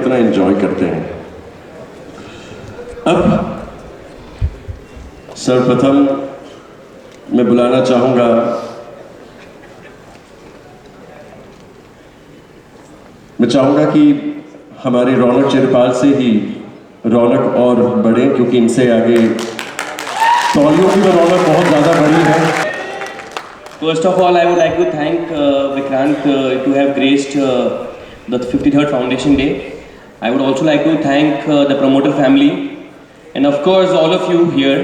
कितना एंजॉय करते हैं। अब सर्वप्रथम मैं बुलाना चाहूंगा कि हमारे रौनक चिरपाल से ही रौनक और बढ़े, क्योंकि इनसे आगे तौलियों की रौनक बहुत ज़्यादा बड़ी है। First of all, I would like to thank Vikrant to have graced the 53rd Foundation Day. I would also like to thank the promoter family and of course all of you here,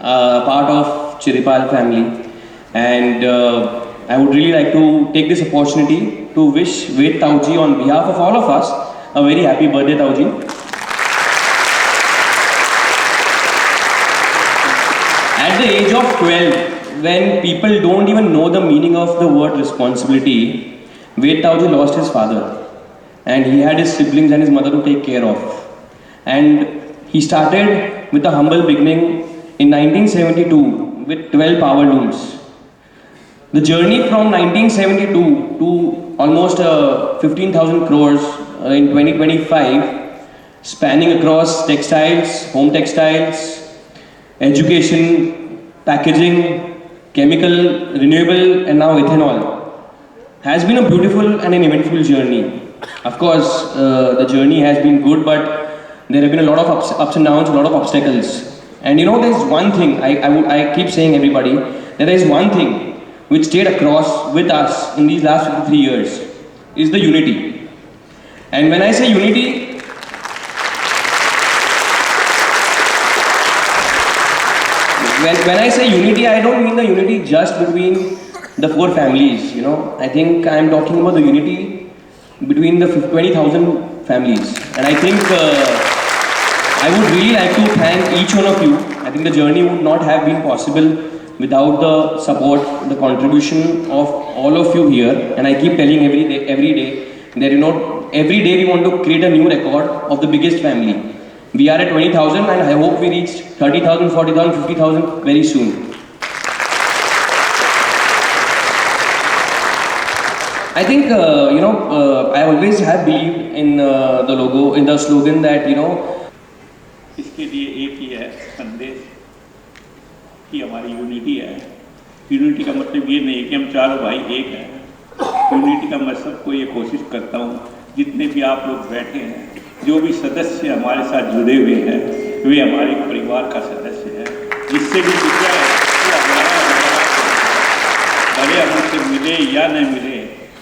part of Chiripal family. And I would really like to take this opportunity to wish Ved Tauji on behalf of all of us a very happy birthday, Tauji. At the age of 12, when people don't even know the meaning of the word responsibility, Ved Tauji lost his father and he had his siblings and his mother to take care of. And he started with a humble beginning in 1972 with 12 power looms. The journey from 1972 to almost 15,000 crores in 2025, spanning across textiles, home textiles, education, packaging, chemical, renewable, and now ethanol, has been a beautiful and an eventful journey. Of course, the journey has been good, but there have been a lot of ups and downs, a lot of obstacles. And you know, there's one thing, I keep saying everybody, that there is one thing which stayed across with us in these last 53 years, is the unity. And when I say unity, when I say unity, I don't mean the unity just between the four families, you know. I think I'm talking about the unity between the 20,000 families. And I think I would really like to thank each one of you. I think the journey would not have been possible without the support, the contribution of all of you here. And I keep telling every day that, you know, every day we want to create a new record of the biggest family. We are at 20,000 and I hope we reach 30,000, 40,000, 50,000 very soon. I think, I always have believed in the logo, in the slogan that, you know, इसके लिए एक ही है संदेश कि हमारी unity है। Unity का मतलब ये नहीं कि हम चारों भाई एक हैं। यूनिटी का मैं सबको ये कोशिश करता हूँ, जितने भी आप लोग बैठे हैं, जो भी सदस्य हमारे साथ जुड़े हुए हैं, वे हमारे परिवार का सदस्य है। जिससे भी जुड़ा है वो हमारा, भले हमसे मिले या न मिले,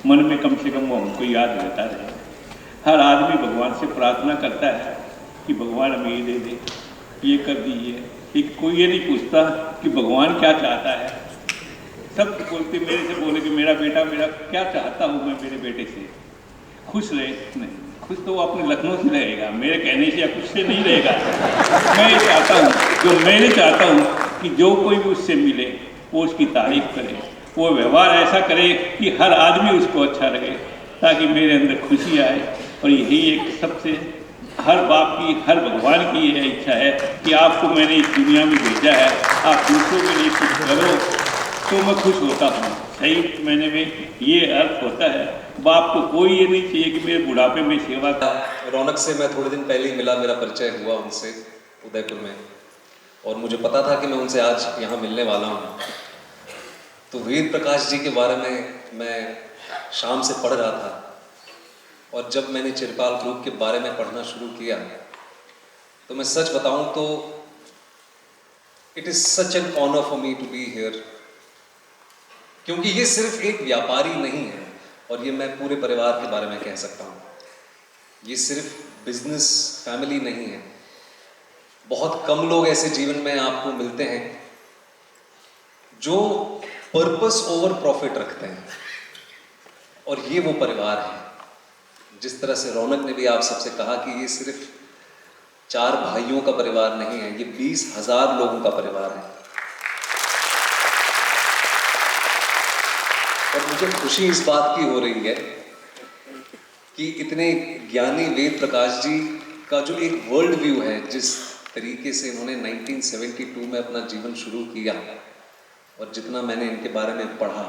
मन में कम से कम वो हमको याद रहता रहे। हर आदमी भगवान से प्रार्थना करता है कि भगवान हमें ये दे दे, ये कर दीजिए। एक कोई ये नहीं पूछता कि भगवान क्या चाहता है। सब बोलते, मेरे से बोले कि मेरा बेटा मेरा क्या चाहता हूँ मैं मेरे बेटे से खुश रहे। नहीं, खुश तो वो अपने लखनऊ से रहेगा, मेरे कहने से या कुछ से नहीं रहेगा। मैं ये चाहता हूँ, जो मैंने चाहता हूँ कि जो कोई भी उससे मिले वो उसकी तारीफ करे, वो व्यवहार ऐसा करे कि हर आदमी उसको अच्छा लगे, ताकि मेरे अंदर खुशी आए। और यही एक सबसे हर बाप की, हर भगवान की ये इच्छा है कि आपको मैंने इस दुनिया में भेजा है, आप दूसरों के लिए कुछ करो तो मैं खुश होता हूँ। सही मैंने में ये अर्थ होता है। बाप को कोई ये नहीं चाहिए कि मेरे बुढ़ापे में सेवा कर। रौनक से मैं थोड़े दिन पहले ही मिला, मेरा परिचय हुआ उनसे उदयपुर में, और मुझे पता था कि मैं उनसे आज यहाँ मिलने वाला हूँ। तो वेद प्रकाश जी के बारे में मैं शाम से पढ़ रहा था, और जब मैंने चिरपाल ग्रुप के बारे में पढ़ना शुरू किया तो मैं सच बताऊं तो it is such an honour for me to be here, क्योंकि ये सिर्फ एक व्यापारी नहीं है, और ये मैं पूरे परिवार के बारे में कह सकता हूं। ये सिर्फ बिजनेस फैमिली नहीं है। बहुत कम लोग ऐसे जीवन में आपको मिलते हैं जो पर्पस ओवर प्रॉफिट रखते हैं, और ये वो परिवार है। जिस तरह से रौनक ने भी आप सबसे कहा कि ये सिर्फ 4 भाइयों का परिवार नहीं है, ये 20,000 लोगों का परिवार है। और मुझे खुशी इस बात की हो रही है कि इतने ज्ञानी वेद प्रकाश जी का जो एक वर्ल्ड व्यू है, जिस तरीके से इन्होंने 1972 में अपना जीवन शुरू किया, और जितना मैंने इनके बारे में पढ़ा,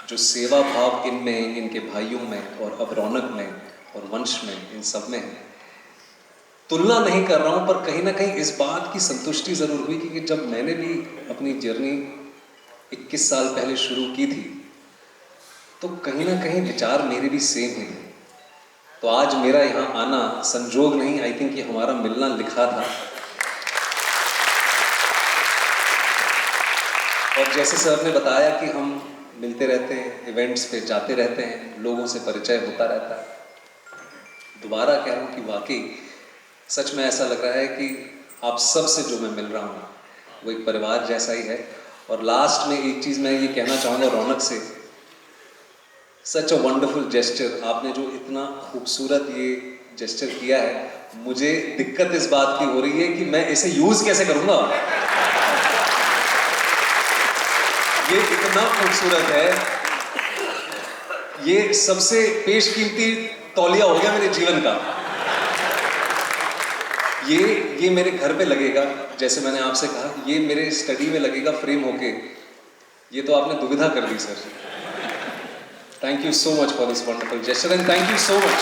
जो सेवा भाव इनमें, इनके भाइयों में, और अब रौनक में और वंश में, इन सब में है, तुलना नहीं कर रहा हूं, पर कहीं ना कहीं इस बात की संतुष्टि जरूर हुई कि जब मैंने भी अपनी जर्नी 21 साल पहले शुरू की थी तो कहीं ना कहीं विचार मेरे भी सेम ही थे। तो आज मेरा यहाँ आना संजोग नहीं, आई थिंक ये हमारा मिलना लिखा था। और जैसे सर ने बताया कि हम मिलते रहते हैं, इवेंट्स पे जाते रहते हैं, लोगों से परिचय होता रहता है। दोबारा कह रहा हूँ कि वाकई सच में ऐसा लग रहा है कि आप सब से जो मैं मिल रहा हूँ वो एक परिवार जैसा ही है। और लास्ट में एक चीज़ मैं ये कहना चाहूँगा रौनक से, सच अ वंडरफुल जेस्चर। आपने जो इतना खूबसूरत ये जेस्चर किया है, मुझे दिक्कत इस बात की हो रही है कि मैं इसे यूज़ कैसे करूँगा। ये इतना खूबसूरत है, ये सबसे पेशकीमती तौलिया हो गया मेरे जीवन का। ये मेरे घर पे लगेगा, जैसे मैंने आपसे कहा, ये मेरे स्टडी में लगेगा फ्रेम होके। ये तो आपने दुविधा कर दी sir. Thank you so much for this wonderful gesture and thank you so much